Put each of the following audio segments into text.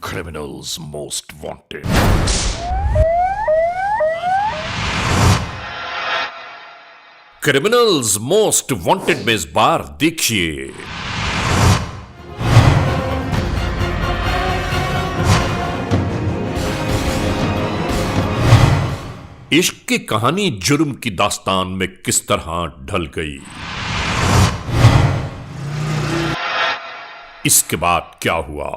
Criminals Most Wanted. Criminals most wanted में इस बार देखिए इश्क की कहानी जुर्म की दास्तान में किस तरह ढल गई। इसके बाद क्या हुआ,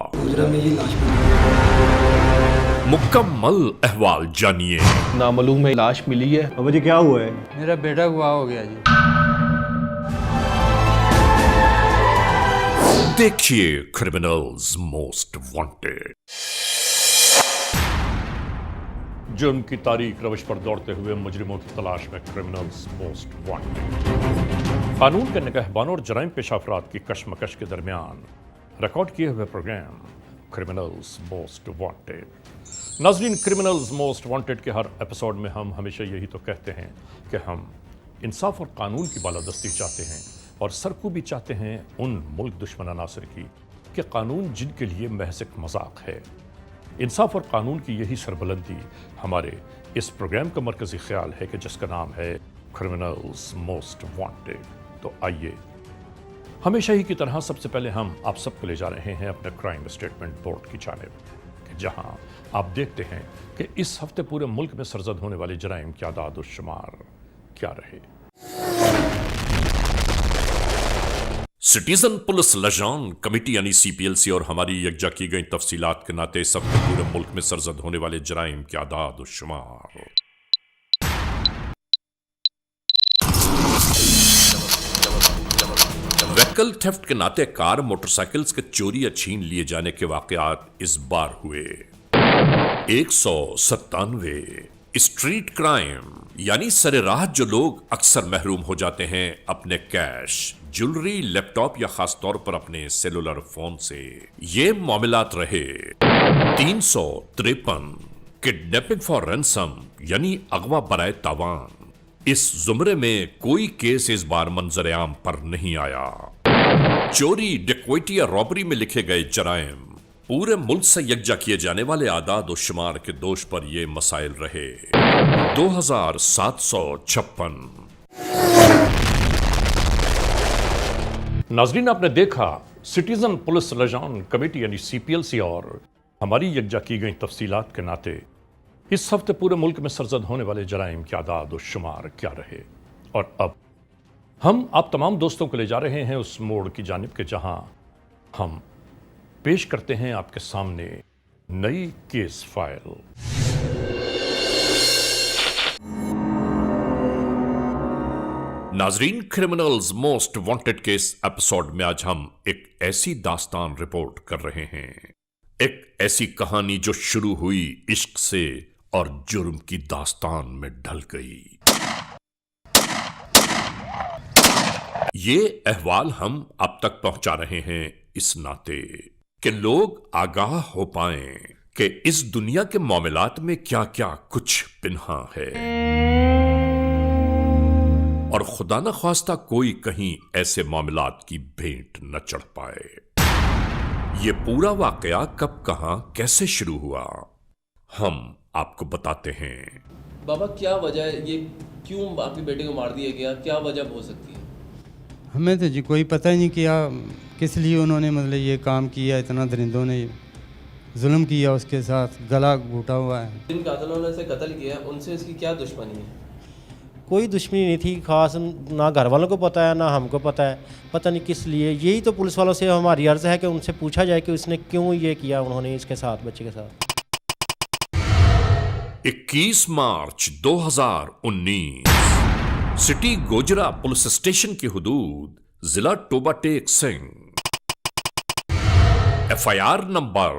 मुकम्मल अहवाल जानिए। नामालूम में लाश मिली है। बाबा जी क्या हुआ है? मेरा बेटा हुआ हो गया जी। देखिए क्रिमिनल्स मोस्ट वांटेड। जुर्म की तारीख रविश पर दौड़ते हुए मुजरिमों की तलाश में क्रिमिनल्स मोस्ट वांटेड। कानून के निगहबानों और जराइम पेशा अफराद की कशमकश के दरमियान रिकॉर्ड किए हुए प्रोग्राम क्रिमिनल्स मोस्ट वांटेड। नाज़रीन, क्रिमिनल्स मोस्ट वांटेड के हर एपिसोड में हम हमेशा यही तो कहते हैं कि हम इंसाफ और कानून की बालादस्ती चाहते हैं और सरकूबी चाहते हैं उन मुल्क दुश्मन अनासर की कि कानून जिनके लिए महज एक मजाक है। इंसाफ और कानून की यही सरबलंदी हमारे इस प्रोग्राम का मरकजी ख्याल है कि जिसका नाम है क्रिमिनल्स मोस्ट वांटेड। तो आइए, हमेशा ही की तरह सबसे पहले हम आप सबको ले जा रहे हैं अपने क्राइम स्टेटमेंट बोर्ड की जानिब, जहां आप देखते हैं कि इस हफ्ते पूरे मुल्क में सरजद होने वाले जराइम की आदाद और शुमार क्या रहे। सिटीजन पुलिस लजान कमेटी यानी CPLC और हमारी यकजा की गई तफसीलात के नाते इस हफ्ते पूरे मुल्क में सरजद होने वाले जराइम की आदाद और शुमार। व्हीकल थेफ्ट के नाते कार मोटरसाइकिल्स के चोरी या छीन लिए जाने के वाकयात इस बार हुए 197। स्ट्रीट क्राइम यानी सरेराह जो लोग अक्सर महरूम हो जाते हैं अपने कैश, ज्वेलरी, लैपटॉप या खास तौर पर अपने सेलुलर फोन से, ये मामलात रहे 353। किडनैपिंग फॉर रैंसम यानी अगवा बराए तावान, इस जुमरे में कोई केस इस बार मंजर आम पर नहीं आया। चोरी, डकैती या रॉबरी में लिखे गए जराइम पूरे मुल्क से यकजा किए जाने वाले आदाद और शुमार के दोष पर ये मसाइल रहे 2756। नाजरीन, आपने देखा सिटीजन पुलिस लजान कमेटी यानी CPLC और हमारी यकजा की गई तफसीलात के नाते इस हफ्ते पूरे मुल्क में सरजद होने वाले जराइम के आदाद और शुमार क्या रहे। और अब हम आप तमाम दोस्तों को ले जा रहे हैं उस मोड़ की जानिब के जहां हम पेश करते हैं आपके सामने नई केस फाइल। नाजरीन, क्रिमिनल्स मोस्ट वांटेड के इस एपिसोड में आज हम एक ऐसी दास्तान रिपोर्ट कर रहे हैं, एक ऐसी कहानी जो शुरू हुई इश्क से और जुर्म की दास्तान में ढल गई। ये अहवाल हम आप तक पहुंचा रहे हैं इस नाते कि लोग आगाह हो पाएं कि इस दुनिया के मामलात में क्या क्या कुछ पिन्हा है और खुदा न ख्वास्ता कोई कहीं ऐसे मामलात की भेंट न चढ़ पाए। ये पूरा वाकया कब, कहां, कैसे शुरू हुआ, हम आपको बताते हैं। बाबा, क्या वजह है, ये क्यों आपके बेटे को मार दिया गया, क्या वजह हो सकती है? हमें तो जी कोई पता ही नहीं किया किस लिए उन्होंने मतलब ये काम किया। इतना दरिंदों ने जुल्म किया, उसके साथ गला घूटा हुआ है। जिन कातलों ने इसे कत्ल किया उनसे इसकी क्या दुश्मनी है? कोई दुश्मनी नहीं थी खास, ना घर वालों को पता है ना हमको पता है, पता नहीं किस लिए। यही तो पुलिस वालों से हमारी अर्ज है कि उनसे पूछा जाए कि उसने क्यों ये किया, उन्होंने इसके साथ, बच्चे के साथ। 21 March 2019 city Gojra police station की हुदूद, जिला टोबा टेक सिंह। FIR नंबर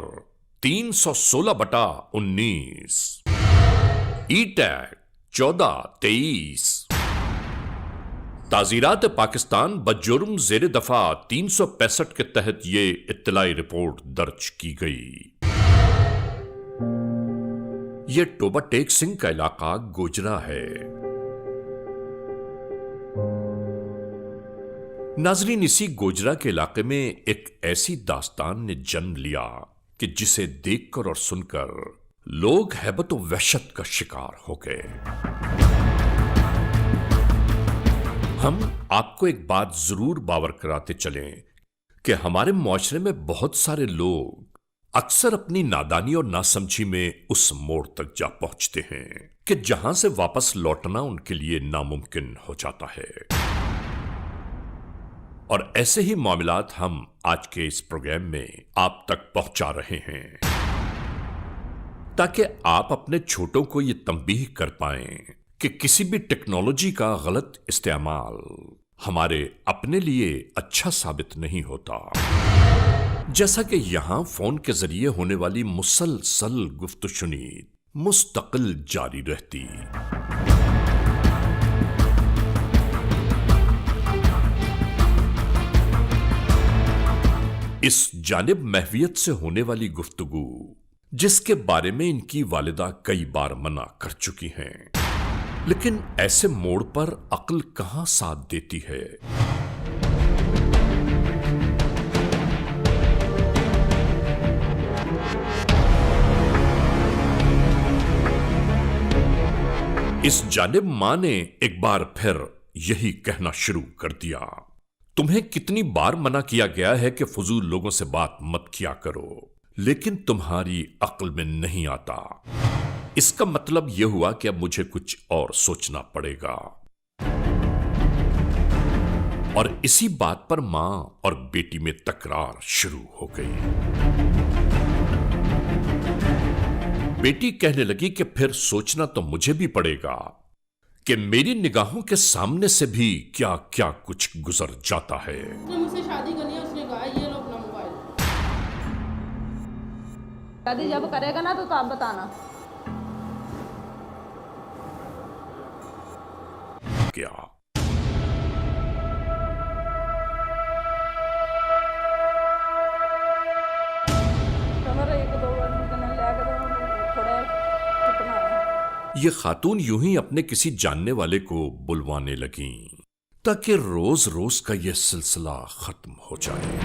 316/19, E-टैग 1423। ताजीरात पाकिस्तान बजुर्म जेर दफा 365 के तहत ये इत्तलाई रिपोर्ट दर्ज की गई। ये टोबा टेक सिंह का इलाका गोजरा है। नाजरीन, इसी गोजरा के इलाके में एक ऐसी दास्तान ने जन्म लिया कि जिसे देखकर और सुनकर लोग हैबत व वहशत का शिकार हो गए। हम आपको एक बात जरूर बावर कराते चलें कि हमारे मुआशरे में बहुत सारे लोग अक्सर अपनी नादानी और नासमझी में उस मोड़ तक जा पहुंचते हैं कि जहां से वापस लौटना उनके लिए नामुमकिन हो जाता है। और ऐसे ही मामलात हम आज के इस प्रोग्राम में आप तक पहुंचा रहे हैं ताकि आप अपने छोटों को यह तंबीह कर पाएं कि किसी भी टेक्नोलॉजी का गलत इस्तेमाल हमारे अपने लिए अच्छा साबित नहीं होता। जैसा कि यहां फोन के जरिए होने वाली मुसलसल गुफ्तशुनी मुस्तकिल जारी रहती। इस जानिब महवियत से होने वाली गुफ्तगू जिसके बारे में इनकी वालिदा कई बार मना कर चुकी हैं, लेकिन ऐसे मोड़ पर अक्ल कहां साथ देती है। इस जानिब मां ने एक बार फिर यही कहना शुरू कर दिया, तुम्हें कितनी बार मना किया गया है कि फजूल लोगों से बात मत किया करो, लेकिन तुम्हारी अक्ल में नहीं आता। इसका मतलब यह हुआ कि अब मुझे कुछ और सोचना पड़ेगा। और इसी बात पर मां और बेटी में तकरार शुरू हो गई। बेटी कहने लगी कि फिर सोचना तो मुझे भी पड़ेगा कि मेरी निगाहों के सामने से भी क्या क्या कुछ गुजर जाता है। उसने मुझसे शादी करनी है, उसने कहा ये लो अपना मोबाइल। शादी जब करेगा ना तो आप बताना। क्या ये खातून यूं ही अपने किसी जानने वाले को बुलवाने लगीं ताकि रोज रोज का यह सिलसिला खत्म हो जाए।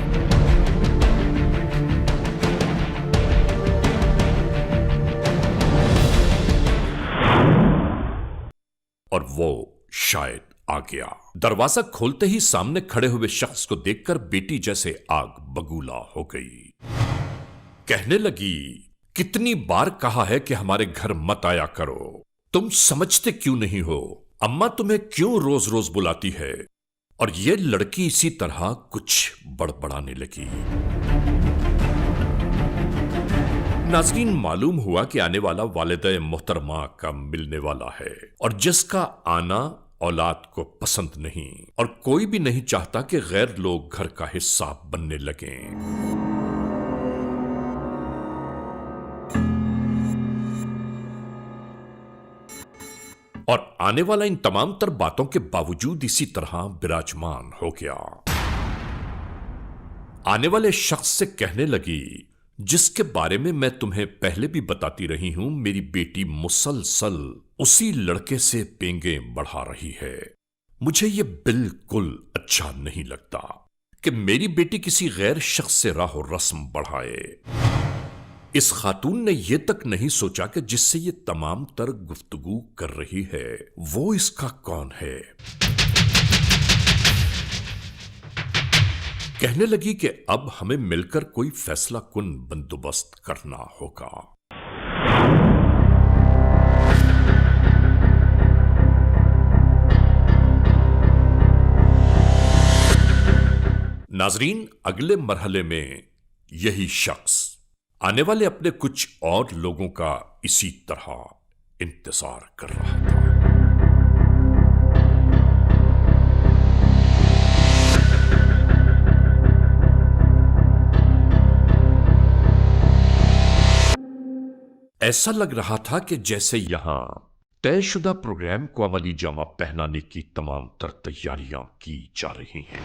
और वो शायद आ गया। दरवाजा खोलते ही सामने खड़े हुए शख्स को देखकर बेटी जैसे आग बगूला हो गई। कहने लगी, कितनी बार कहा है कि हमारे घर मत आया करो, तुम समझते क्यों नहीं हो? अम्मा तुम्हें क्यों रोज रोज बुलाती है? और यह लड़की इसी तरह कुछ बड़बड़ाने लगी। नाज़रीन, मालूम हुआ कि आने वाला वालिदा मोहतरमा का मिलने वाला है और जिसका आना औलाद को पसंद नहीं और कोई भी नहीं चाहता कि गैर लोग घर का हिस्सा बनने लगें। और आने वाला इन तमाम तर बातों के बावजूद इसी तरह विराजमान हो गया। आने वाले शख्स से कहने लगी, जिसके बारे में मैं तुम्हें पहले भी बताती रही हूं, मेरी बेटी मुसलसल उसी लड़के से पेंगे बढ़ा रही है। मुझे यह बिल्कुल अच्छा नहीं लगता कि मेरी बेटी किसी गैर शख्स से राहो रस्म बढ़ाए। इस खातून ने यह तक नहीं सोचा कि जिससे ये तमाम तर गुफ्तगू कर रही है वो इसका कौन है। कहने लगी कि अब हमें मिलकर कोई फैसला कुन बंदोबस्त करना होगा। नाजरीन, अगले मरहले में यही शख्स आने वाले अपने कुछ और लोगों का इसी तरह इंतजार कर रहा था। ऐसा लग रहा था कि जैसे यहां तयशुदा प्रोग्राम को अमली जामा पहनाने की तमाम तर तैयारियां की जा रही हैं।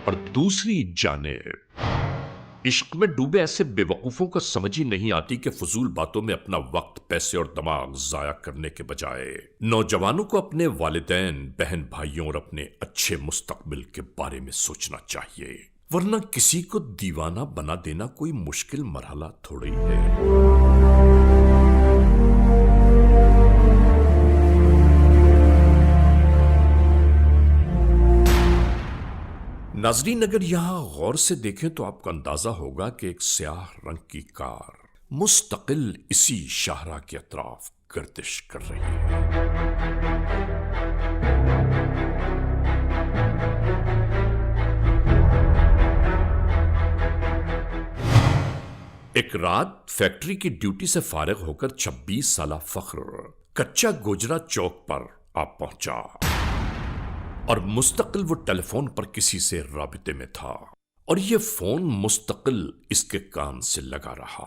और दूसरी जानिब इश्क में डूबे ऐसे बेवकूफों को समझ ही नहीं आती कि फजूल बातों में अपना वक्त, पैसे और दिमाग जाया करने के बजाय नौजवानों को अपने वालिदैन, बहन भाइयों और अपने अच्छे मुस्तकबिल के बारे में सोचना चाहिए, वरना किसी को दीवाना बना देना कोई मुश्किल मरहला थोड़ी है। नाजरीन, अगर यहां गौर से देखें तो आपको अंदाजा होगा कि एक स्याह रंग की कार मुस्तकिल इसी शाहरा के अतराफ गर्दिश कर रही है। एक रात फैक्ट्री की ड्यूटी से फारिग होकर 26 साला फख्र कच्चा गोजरा चौक पर आ पहुंचा और मुस्तकिल वो टेलीफोन पर किसी से राबिते में था और ये फोन मुस्तकिल इसके कान से लगा रहा।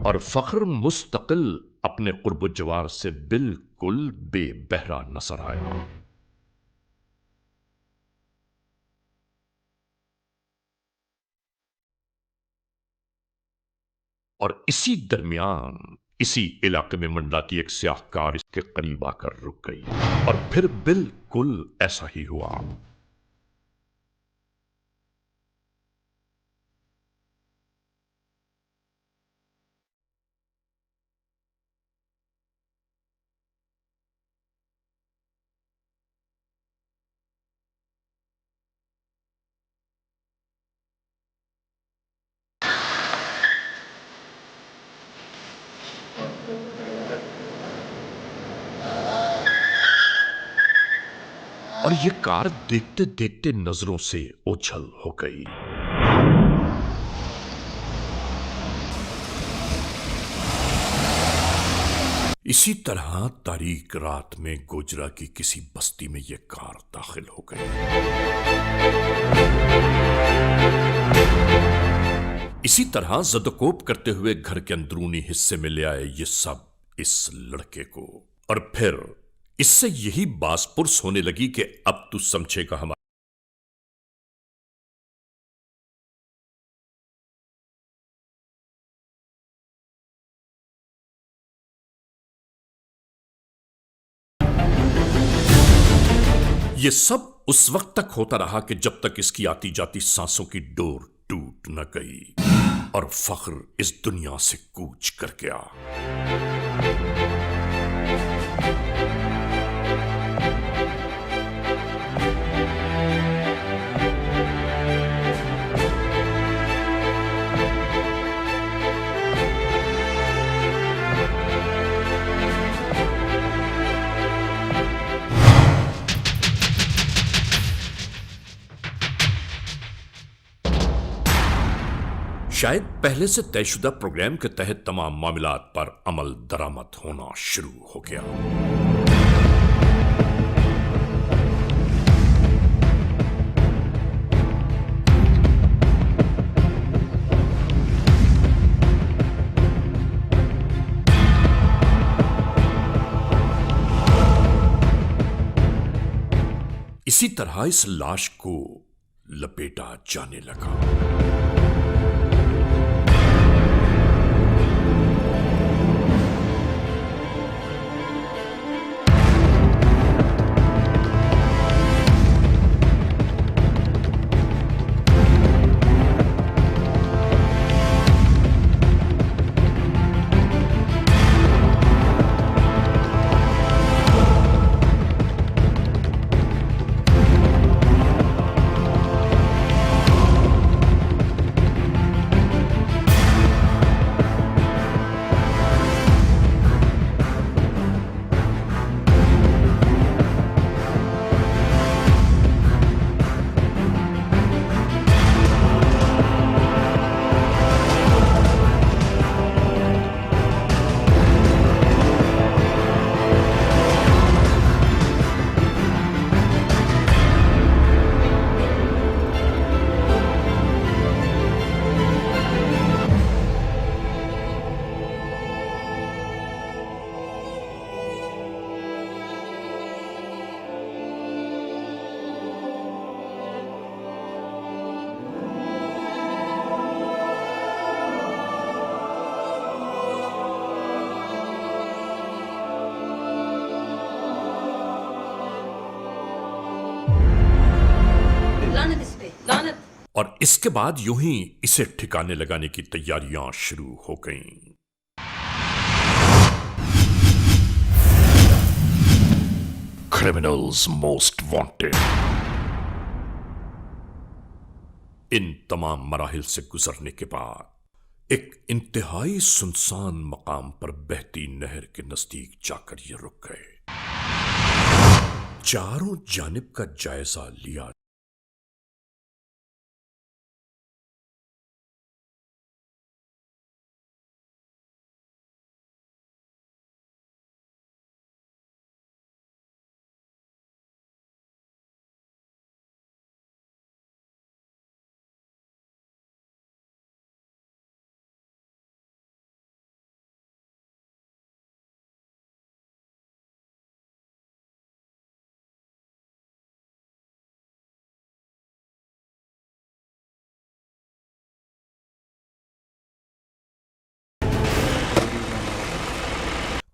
और फख्र मुस्तकिल अपने कुर्ब जवार से बिल्कुल बेबहरा नजर आया। और इसी दरमियान इसी इलाके में मंडलाती एक स्याह कार इसके करीब आकर रुक गई और फिर बिल्कुल ऐसा ही हुआ। और ये कार देखते देखते नजरों से ओझल हो गई। इसी तरह तारीक रात में गोजरा की किसी बस्ती में यह कार दाखिल हो गई। इसी तरह जदकोप करते हुए घर के अंदरूनी हिस्से में ले आए ये सब इस लड़के को, और फिर इससे यही बासपुरस होने लगी कि अब तू समझेगा हमारा। यह सब उस वक्त तक होता रहा कि जब तक इसकी आती जाती सांसों की डोर टूट न गई और फख्र इस दुनिया से कूच कर गया। शायद पहले से तयशुदा प्रोग्राम के तहत तमाम मामलात पर अमल दरामद होना शुरू हो गया। इसी तरह इस लाश को लपेटा जाने लगा। इसके बाद यूं ही इसे ठिकाने लगाने की तैयारियां शुरू हो गईं। Criminals most wanted. इन तमाम मराहिल से गुजरने के बाद एक इंतहाई सुनसान मकाम पर बहती नहर के नजदीक जाकर ये रुक गए। चारों जानिब का जायजा लिया।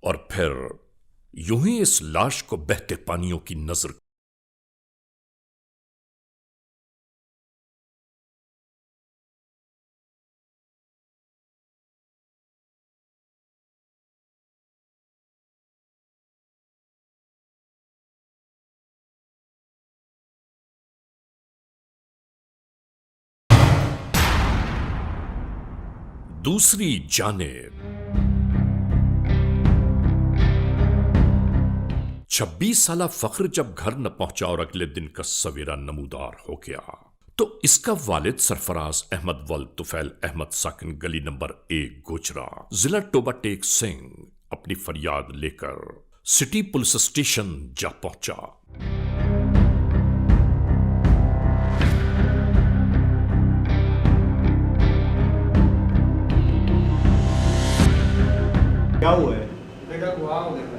और फिर यूं ही इस लाश को बहते पानियों की नजर दूसरी जानिब 26 साला फख्र जब घर न पहुंचा और अगले दिन का सवेरा नमूदार हो गया तो इसका वालिद सरफराज अहमद वल तुफैल अहमद साकिन गली नंबर 1 गोचरा जिला टोबा टेक सिंह अपनी फरियाद लेकर सिटी पुलिस स्टेशन जा पहुंचा। क्या हुआ है? बेटा हुआ हो गया।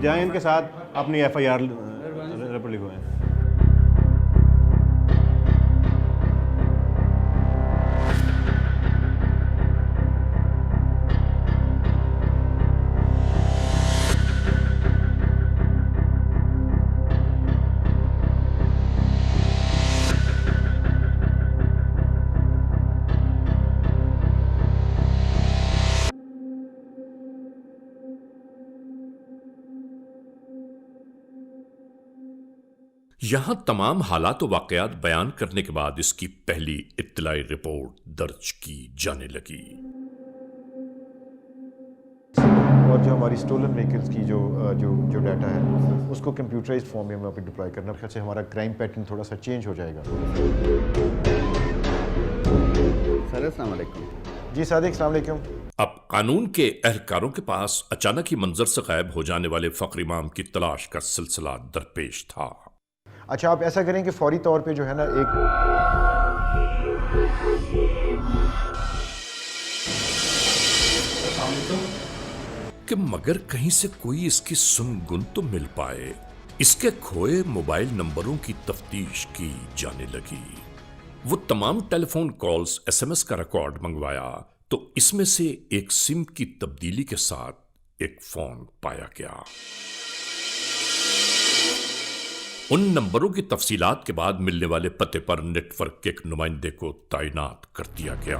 जाए इनके साथ अपनी FIR रिपोर्ट लिखवाएं। यहां तमाम हालात व वाकयात बयान करने के बाद इसकी पहली इत्तलाई रिपोर्ट दर्ज की जाने लगी। और जो हमारी स्टोलन व्हीकल्स की जो डाटा है उसको कंप्यूटराइज्ड फॉर्म में हम यहाँ पे डिप्लॉय करना है। से हमारा क्राइम पैटर्न थोड़ा सा चेंज हो जाएगा। सर अस्सलाम वालेकुम। जी सादिक अस्सलाम वालेकुम। अब कानून के एहलकारों के पास अचानक ही मंजर से गायब हो जाने वाले फख्र इमाम की तलाश का सिलसिला दरपेश था। अच्छा, आप ऐसा करें कि फौरी तौर पे जो है ना एक कि मगर कहीं से कोई इसकी सुनगुन तो मिल पाए। इसके खोए मोबाइल नंबरों की तफ्तीश की जाने लगी। वो तमाम टेलीफोन कॉल्स SMS का रिकॉर्ड मंगवाया तो इसमें से एक सिम की तब्दीली के साथ एक फोन पाया गया। उन नंबरों की तफसीलात के बाद मिलने वाले पते पर नेटवर्क के एक नुमाइंदे को तैनात कर दिया गया।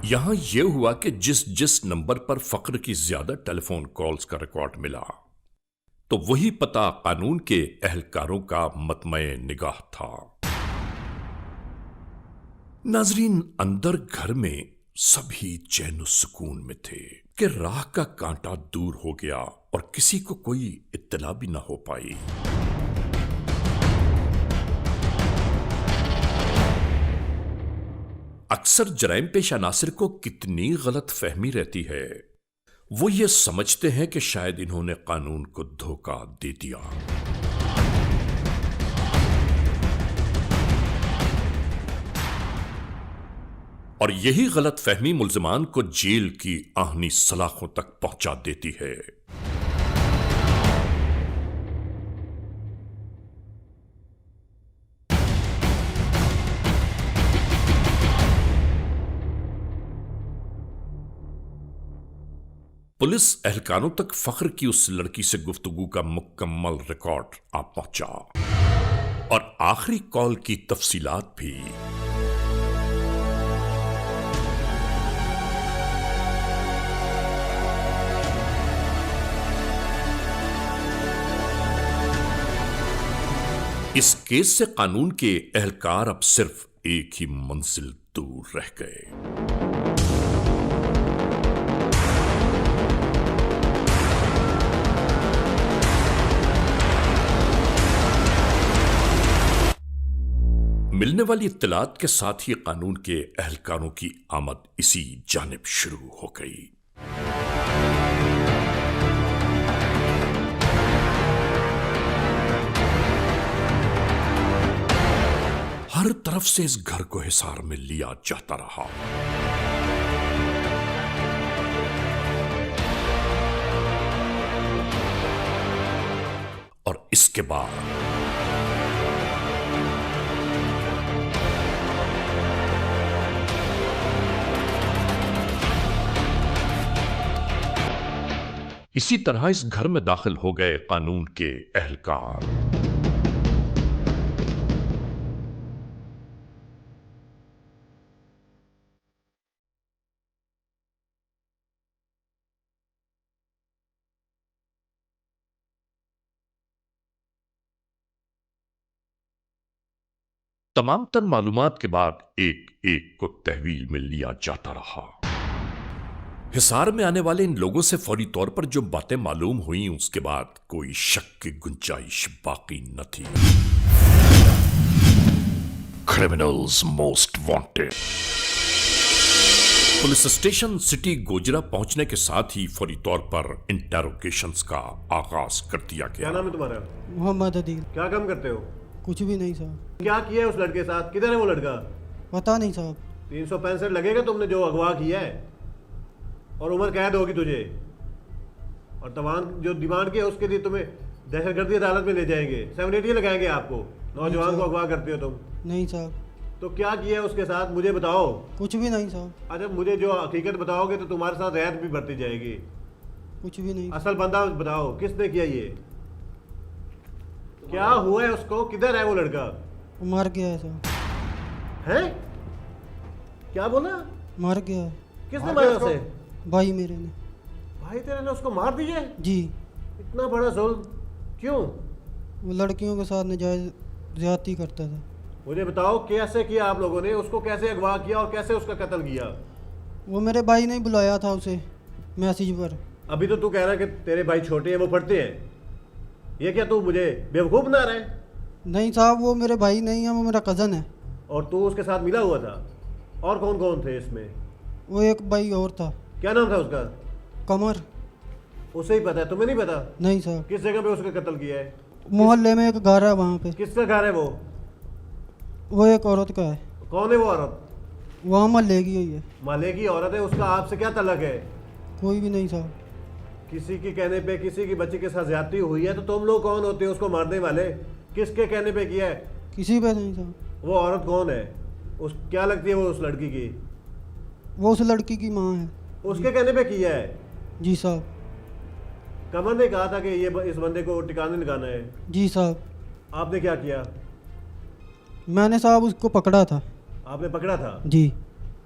यहां यह हुआ कि जिस नंबर पर फख्र की ज्यादा टेलीफोन कॉल्स का रिकॉर्ड मिला तो वही पता कानून के एहलकारों का मतमय निगाह था। नाजरीन, अंदर घर में सभी चैन सुकून में थे कि राह का कांटा दूर हो गया और किसी को कोई इत्तला भी न हो पाई। अक्सर जराइम पेश अनासिर को कितनी गलत फहमी रहती है। वो ये समझते हैं कि शायद इन्होंने कानून को धोखा दे दिया। और यही गलत फहमी मुल्जिमान को जेल की आहनी सलाखों तक पहुंचा देती है। पुलिस एहलकारों तक फख्र की उस लड़की से गुफ्तगू का मुकम्मल रिकॉर्ड आ पहुंचा और आखिरी कॉल की तफसीलात भी। इस केस से कानून के एहलकार अब सिर्फ एक ही मंजिल दूर रह गए। मिलने वाली इत्तलात के साथ ही कानून के एहलकारों की आमद इसी जानिब शुरू हो गई। हर तरफ से इस घर को हिसार में लिया जाता रहा। और इसके बाद इसी तरह इस घर में दाखिल हो गए कानून के एहलकार। तमाम तर मालूमात के बाद एक एक को तहवील में लिया जाता रहा। हिसार में आने वाले इन लोगों से फौरी तौर पर जो बातें मालूम हुई उसके बाद कोई शक की गुंजाइश बाकी न थी। Criminals most wanted. Police station city Gojra पहुंचने के साथ ही फौरी तौर पर इंटेरोगेशंस का आगाज कर दिया गया। क्या नाम है तुम्हारा? मोहम्मद अदील। क्या काम करते हो? कुछ भी नहीं साहब। क्या किया है उस लड़के के साथ? किधर है वो लड़का? पता नहीं साहब। 365 लगेगा तुमने जो अगवा किया है, और उम्र कैद होगी तुझे, और तमाम जो डिमांड किया उसके लिए तुम्हें दहशतगर्दी अदालत में ले जाएंगे। 780 लगाएंगे आपको। नौजवान को अगवा करते हो तुम। नहीं साहब। तो क्या किया है उसके साथ मुझे बताओ। कुछ भी नहीं साहब। अच्छा, मुझे जो हकीकत बताओगे तो तुम्हारे साथ रियायत भी बढ़ती जाएगी। कुछ भी नहीं। असल बंदा बताओ, किसने किया ये? क्या हुआ है उसको? किधर है वो लड़का? मर गया है साहब। हैं? क्या बोला? मर गया है। किसने मारा उसे? भाई मेरे ने। भाई तेरे ने उसको मार दिया? जी। इतना बड़ा जुल्म क्यों? वो लड़कियों के साथ नाजायज ज्यादती करता था। मुझे बताओ कैसे किया आप लोगों ने? उसको कैसे अगवा किया और कैसे उसका कत्ल किया? वो मेरे भाई ने बुलाया था उसे मैसेज पर। अभी तो तू कह रहा है कि तेरे भाई छोटे हैं, वो पढ़ते हैं। ये क्या तू मुझे बेवकूफ़ बना रहा है? नहीं साहब, वो मेरे भाई नहीं है, वो मेरा कज़न है। और तू उसके साथ मिला हुआ था? और कौन कौन थे इसमें? वो एक भाई और था। क्या नाम था उसका? कमर। उसे ही पता है, तुम्हें नहीं पता? नहीं साहब। किस जगह पे उसका कत्ल किया है? मोहल्ले में एक घर है वहाँ पे। किसका घर है वो? वो एक औरत का है। कौन है वो औरत? वहाँ मोहल्ले की हुई है। माले की औरत है। उसका आपसे क्या तल्लक है? कोई भी नहीं साहब। किसी के कहने पे किसी की बच्ची के साथ ज्यादती हुई है तो तुम लोग कौन होते हो उसको मारने वाले? किसके कहने पे किया है? किसी पे नहीं साहब। वो औरत कौन है? उस क्या लगती है वो उस लड़की की? वो उस लड़की की माँ है। उसके कहने पे किया है? जी साहब। कमर ने कहा था कि ये इस बंदे को ठिकाने लगाना है। जी साहब। आपने क्या किया? मैंने साहब उसको पकड़ा था। आपने पकड़ा था? जी।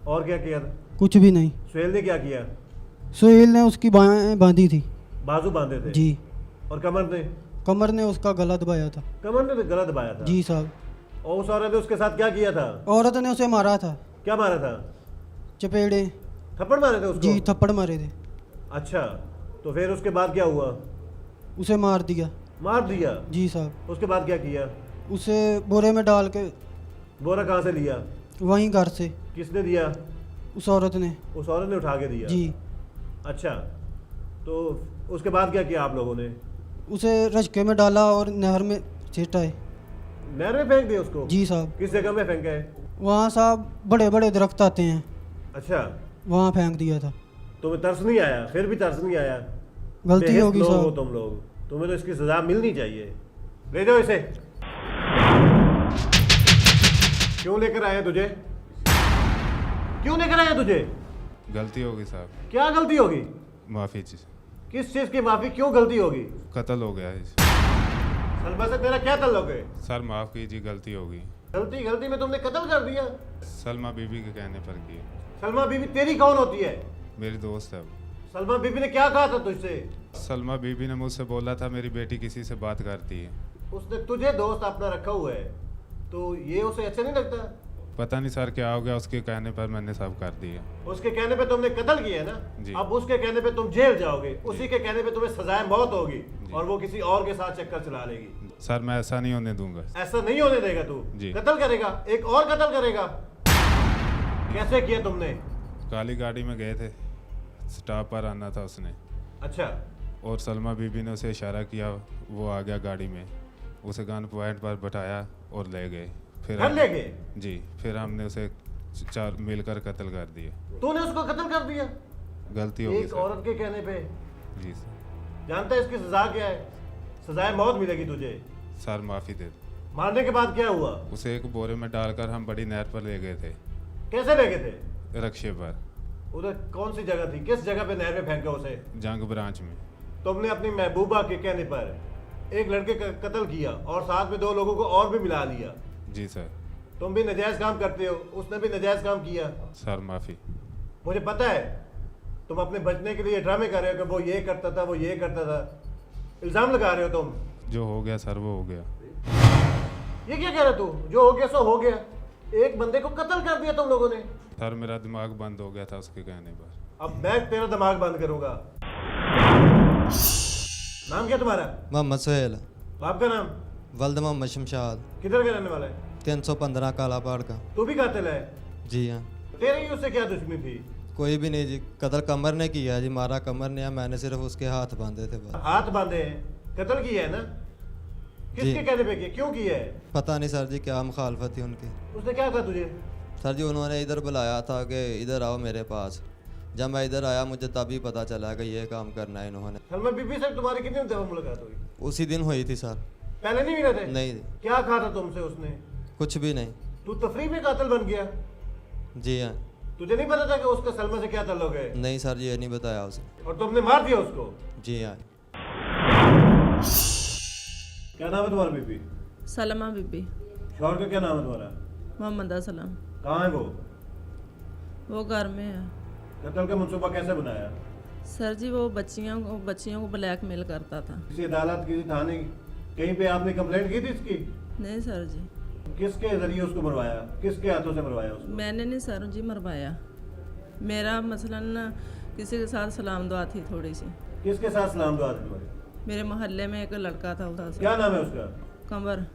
और क्या किया था? कुछ भी नहीं। सुहेल ने क्या किया? सुहेल ने उसकी बाहें बांधी थी। बाजू बांधे थे? जी। और कमर ने? कमर ने उसका गला दबाया था। कमर ने गला दबाया था? जी साहब। और उस औरत ने उसके साथ क्या किया था? औरत ने उसे मारा था। क्या मारा था? चपेड़े। थप्पड़ मारे थे उसको? जी, थप्पड़ मारे थे। अच्छा, तो फिर उसके बाद क्या हुआ? उसे मार दिया। मार दिया? जी साहब। उसके बाद क्या किया? उसे बोरे में डाल के। बोरा कहाँ से लिया? वहीं घर से। किसने दिया? उस औरत ने। उस औरत ने उठा के दिया? जी। अच्छा, तो उसके बाद क्या किया आप लोगों ने? उसे रजके में डाला और नहर में छिटाए। नहर में फेंक दिया उसको? जी साहब। किस जगह में फेंका है? वहाँ साहब बड़े बड़े दरख्त आते हैं। अच्छा, वहाँ फेंक दिया था। तुम्हें तरस नहीं आया? फिर भी तरस नहीं आया? गलती बेहिस होगी लोग हो साहब। तुम लोग। तुम्हें तो इसकी सजा मिलनी चाहिए। ले जाओ इसे। क्यों लेकर आए तुझे? क्यों लेकर आए तुझे? गलती होगी साहब। क्या गलती होगी? माफ़ी जी, किस चीज़ की माफ़ी, क्यों गलती होगी? कत्ल हो गया है। सलमा से तेरा क्या ताल्लुक है? सर माफ़ कीजिए, गलती हो गई। गलती में तुमने कत्ल कर दिया? सलमा बीबी के कहने पर की। सलमा बीबी तेरी कौन होती है? मेरी दोस्त है वो। सलमा बीबी ने क्या कहा था तुझसे? सलमा बीबी ने मुझसे बोला था मेरी बेटी किसी से बात करती है। उसने तुझे दोस्त अपना रखा हुआ है, तो ये उसे अच्छा नहीं लगता? पता नहीं सर क्या हो गया, उसके कहने पर मैंने सब कर दिया। उसके कहने पे तुमने कत्ल किया है ना? जी। अब उसके कहने पे तुम जेल जाओगे, उसी के कहने पे तुम्हें सजाए मौत होगी और वो किसी और के साथ चक्कर चला लेगी। सर मैं ऐसा नहीं होने दूंगा। ऐसा नहीं होने देगा तू? जी। कत्ल करेगा, एक और कत्ल करेगा? कैसे किया तुमने? काली गाड़ी में गए थे, स्टॉप पर आना था उसने। अच्छा। और सलमा बीबी ने उसे इशारा किया, वो आ गया गाड़ी में, उसे गन पॉइंट पर बैठाया और ले गए। फिर घर ले गए? जी, फिर हमने उसे चार मिलकर कत्ल कर दिया। तूने उसको कत्ल कर दिया? गलती हो गई एक औरत के कहने पे? जी सर। जानता है इसकी सजा क्या है? सजाए मौत मिलेगी तुझे। सर माफ़ी दे दो। मारने के बाद क्या हुआ? उसे एक बोरे में डालकर हम बड़ी नहर पर ले गए थे। कैसे ले गए थे? रक्शे पर। उधर कौन सी जगह थी, किस जगह पे नहर में फेंका उसे? जंग ब्रांच में। तुमने अपनी महबूबा के कहने पर एक लड़के का कत्ल किया और साथ में 2 लोगों को और भी मिला लिया। जी सर। तुम भी नजायज काम करते हो, उसने भी नजायज काम किया। सर माफ़ी। मुझे पता है तुम अपने बचने के लिए ड्रामे कर रहे हो कि वो ये करता था, वो ये करता था। इल्ज़ाम लगा रहे हो तुम। जो हो गया सर वो हो गया। ये क्या कह रहे तू? जो हो गया सो हो गया। एक बंदे को कत्ल कर दिया तुम लोगों ने। सर मेरा दिमाग बंद हो गया था उसके कहने पर। अब मैं तेरा दिमाग बंद करूंगा। नाम क्या तुम्हारा? मोहम्मद सोहेल। बाप का नाम? वल्द मोहम्मद शमशाद। किधर का रहने वाला है? 315 काला पहाड़ का। तू भी कातिल है? जी हाँ। तेरी उससे क्या दुश्मनी थी? कोई भी नहीं जी, कत्ल कमर ने किया जी, मारा कमर ने, मैंने सिर्फ उसके हाथ बांधे थे बस। हाथ बांधे हैं, कत्ल किया है ना? किसके कहने पे किया, क्यों किया है? पता नहीं सर जी क्या मुखालफत थी उनकी। उसने क्या कहा तुझे? सर जी उन्होंने इधर बुलाया था कि इधर आओ मेरे पास। जब मैं इधर आया मुझे तभी पता चला कि ये काम करना है इन्होंने। सलमा बीबी से तुम्हारी कितनी दफा मुलाकात हुई? उसी दिन हुई थी सर। पहले नहीं मिले थे? नहीं। क्या कहा था तुमसे उसने? कुछ भी नहीं। तू तफरी में कातिल बन गया? जी हाँ। तुझे नहीं पता था कि उसका सलमा से क्या ताल्लुक है? नहीं सर जी, ये नहीं बताया उसे। और तुमने मार दिया उसको? जी हाँ। क्या नाम है तुम्हारा बीबी? सलमा बीबी। शौहर का क्या नाम है तुम्हारा? मोहम्मद असलम। कहाँ है वो घर में है। कत्ल का मंसूबा कैसे बनाया? सर जी वो बच्चियों को ब्लैकमेल करता था। किसी अदालत, किसी थाने, कहीं पे आपने कंप्लेंट की थी इसकी? नहीं सर जी। किसके जरिए उसको मरवाया, किसके हाथों से मरवाया उसको? मैंने नहीं सर जी मरवाया। मेरा मसलन किसी के साथ सलाम दुआ थी थोड़ी सी। किसके साथ सलाम दुआ थी तुम्हारी? मेरे मोहल्ले में एक लड़का था उधर से। क्या नाम है उसका? कमर।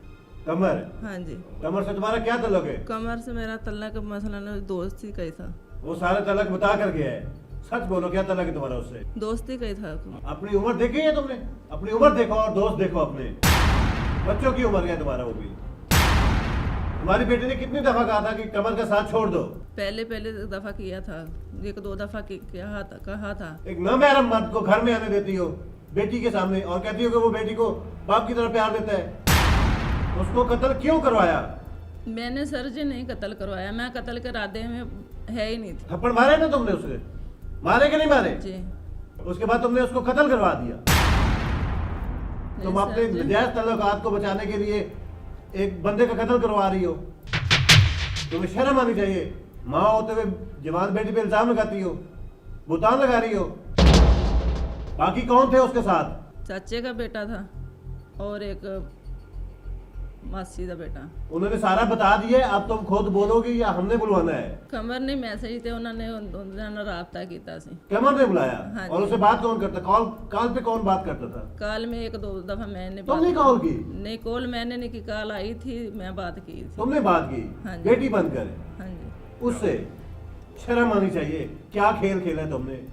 कमर? हाँ जी। कमर से तुम्हारा क्या ताल्लुक है? कमर से मेरा तल्लक मसलन दोस्ती कही था। वो सारे तलक बता कर गया है, सच बोलो क्या तलक है तुम्हारा उससे? दोस्ती कही था। अपनी उम्र देखी है तुमने? अपनी उम्र देखो और दोस्त देखो अपने। बच्चों की उम्र है तुम्हारा वो भी। तुम्हारी बेटी ने कितनी दफा कहा था कि कमर का साथ छोड़ दो? पहले दफा किया था, 1-2 दफा कहा था। एक नामहरम मर्द को घर में आने देती हो बेटी के सामने और कहती हो कि वो बेटी को बाप की तरह प्यार देता है। उसको कत्ल क्यों करवाया? मैंने सर जी नहीं कत्ल करवाया, मैं कत्ल के इरादे में है ही नहीं थी। थप्पड़ मारे ना तुमने उसे? मारे कि नहीं मारे? जी। उसके बाद तुमने उसको कत्ल करवा दिया। तुम अपने नजायज तल्लुकात को बचाने के लिए एक बंदे का कत्ल करवा रही हो। तुम्हें शर्म आनी चाहिए। माँ होते हुए जवान बेटी पे इल्जाम लगाती हो, बुतान लगा रही हो। बाकी कौन थे उसके साथ? चाचे का बेटा था और एक मासी का बेटा। उन्होंने सारा बता दिया, अब तुम खुद बोलोगी या हमने बुलवाना है? कमर ने मैसेज थे, उन्होंने राबता किया सी। कमर ने बुलाया? हाँ। और उससे बात कौन करता? कॉल पे कौन बात करता था? कॉल में 1-2 दफा मैंने तुमने कॉल की? नहीं, कॉल मैंने नहीं की, कॉल आई थी, मैं बात की थी। तुमने बात की? हाँ। बेटी बनकर? हाँ जी। उससे शर्म आनी चाहिए। क्या खेल खेला है तुमने?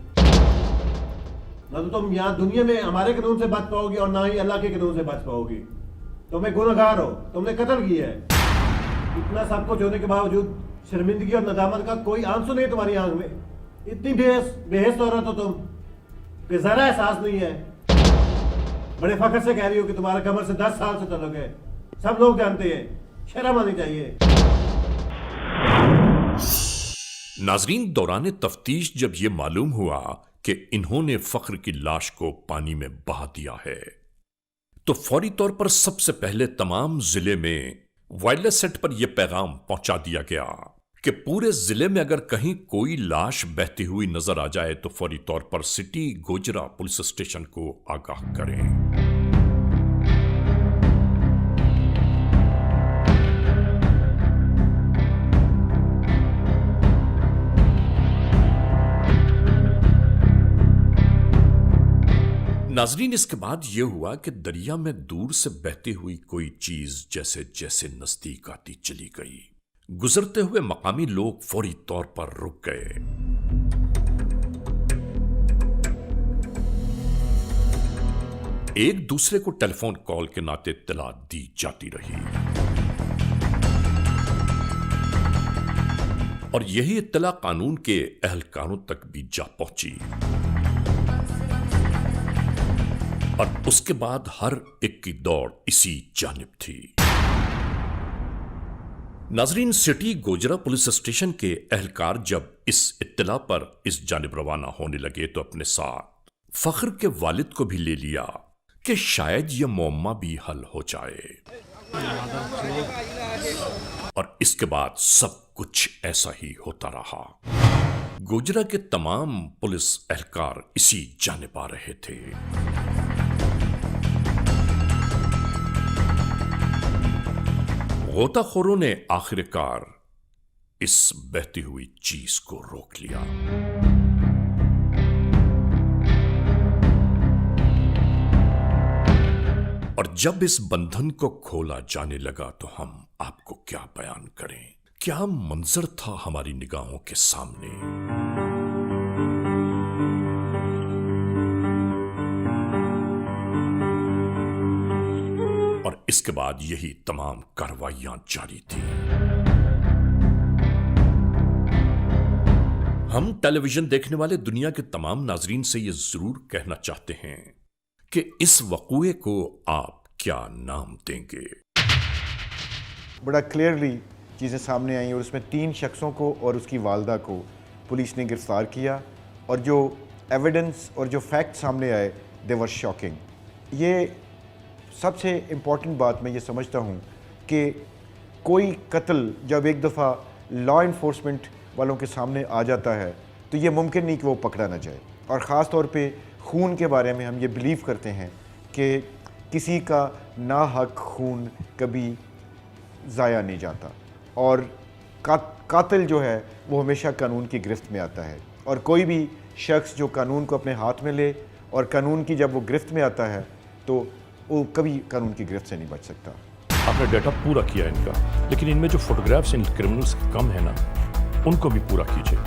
ना तो तुम यहाँ दुनिया में हमारे कानून से बच पाओगी और ना ही अल्लाह के कानून से बच पाओगी। तुम्हें गुनहगार हो, तुमने कत्ल किया है। इतना सब कुछ होने के बावजूद शर्मिंदगी और नदामत का कोई आंसू नहीं तुम्हारी आंख में। इतनी बेहस औरत हो तुम कि जरा एहसास नहीं है। बड़े फख्र से कह रही हो कि तुम्हारा कमर से 10 साल से ताल्लुक है। सब लोग जानते हैं। शर्म आनी चाहिए। नाजरीन, दौरान तफ्तीश जब ये मालूम हुआ कि इन्होंने फख्र की लाश को पानी में बहा दिया है, तो फौरी तौर पर सबसे पहले तमाम जिले में वायरलेस सेट पर यह पैगाम पहुंचा दिया गया कि पूरे जिले में अगर कहीं कोई लाश बहती हुई नजर आ जाए तो फौरी तौर पर सिटी गोजरा पुलिस स्टेशन को आगाह करें। नाजरीन, इसके बाद यह हुआ कि दरिया में दूर से बहती हुई कोई चीज जैसे जैसे नजदीक आती चली गई। गुजरते हुए मकामी लोग फौरी तौर पर रुक गए। एक दूसरे को टेलीफोन कॉल के नाते इत्तला दी जाती रही और यही इत्तला कानून के एहलकारों तक भी जा पहुंची और उसके बाद हर एक की दौड़ इसी जानिब थी। नाजरीन, सिटी गोजरा पुलिस स्टेशन के एहलकार जब इस इत्तला पर इस जानिब रवाना होने लगे तो अपने साथ फख्र के वालिद को भी ले लिया कि शायद यह मुअम्मा भी हल हो जाए। और इसके बाद सब कुछ ऐसा ही होता रहा। गोजरा के तमाम पुलिस एहलकार इसी जानिब आ रहे थे। गोताखोरों ने आखिरकार इस बहती हुई चीज को रोक लिया। और जब इस बंधन को खोला जाने लगा तो हम आपको क्या बयान करें, क्या मंजर था हमारी निगाहों के सामने। और इसके बाद यही तमाम कार्रवाइयां जारी थी। हम टेलीविजन देखने वाले दुनिया के तमाम नाजरीन से यह जरूर कहना चाहते हैं कि इस वक़ूए को आप क्या नाम देंगे। बड़ा क्लियरली चीज़ें सामने आई और उसमें 3 शख्सों को और उसकी वालदा को पुलिस ने गिरफ्तार किया और जो एविडेंस और जो फैक्ट सामने आए दे वर शॉकिंग। ये सबसे इम्पॉर्टेंट बात मैं ये समझता हूँ कि कोई कत्ल जब एक दफ़ा लॉ इन्फोर्समेंट वालों के सामने आ जाता है तो ये मुमकिन नहीं कि वो पकड़ा ना जाए। और ख़ास तौर पे खून के बारे में हम ये बिलीव करते हैं कि किसी का नाहक खून कभी ज़ाया नहीं जाता और कातिल जो है वो हमेशा कानून की गिरफ्त में आता है। और कोई भी शख्स जो कानून को अपने हाथ में ले और कानून की जब वो गिरफ्त में आता है तो वो कभी कानून की गिरफ्त से नहीं बच सकता। आपने डाटा पूरा किया इनका, लेकिन इनमें जो फोटोग्राफ्स इन क्रिमिनल्स के कम है ना, उनको भी पूरा कीजिए।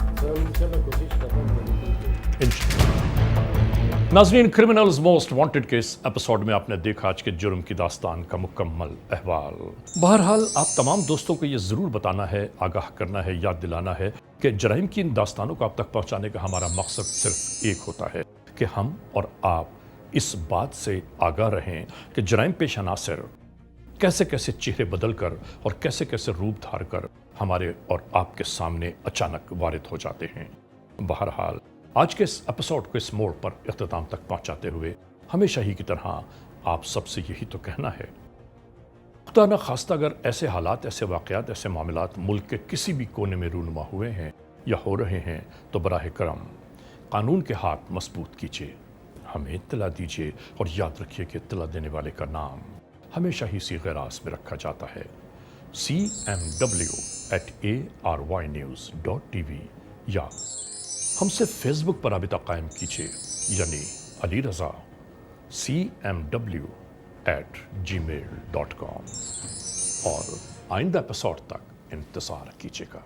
नाज़रीन, क्रिमिनल्स मोस्ट वांटेड के इस एपिसोड में आपने देखा आज के जुर्म की दास्तान का मुकम्मल अहवाल। बहरहाल आप तमाम दोस्तों को ये ज़रूर बताना है, आगाह करना है, याद दिलाना है कि जराइम की इन दास्तानों को आप तक पहुँचाने का हमारा मकसद सिर्फ एक होता है कि हम और आप इस बात से आगाह रहें कि जराइम पेशा नासिर कैसे कैसे चेहरे बदल कर और कैसे कैसे रूप धार कर हमारे और आपके सामने अचानक वारिद हो जाते हैं। बहरहाल आज के इस एपिसोड को इस मोड़ पर इख्तिताम तक पहुंचाते हुए हमेशा ही की तरह आप सबसे यही तो कहना है, खुदा न खास्ता अगर ऐसे हालात, ऐसे वाक़यात, ऐसे मामलात मुल्क के किसी भी कोने में रूनुमा हुए हैं या हो रहे हैं तो बराह करम कानून के हाथ मजबूत कीजिए, हमें इत्तला दीजिए और याद रखिए कि इत्तला देने वाले का नाम हमेशा ही सीग़े रास में रखा जाता है cmw@arYnews.tv या हमसे फेसबुक पर राबिता कायम कीजिए यानी अली रज़ा cmw@gmail.com और आइंदा एपिसोड तक इंतज़ार कीजिएगा।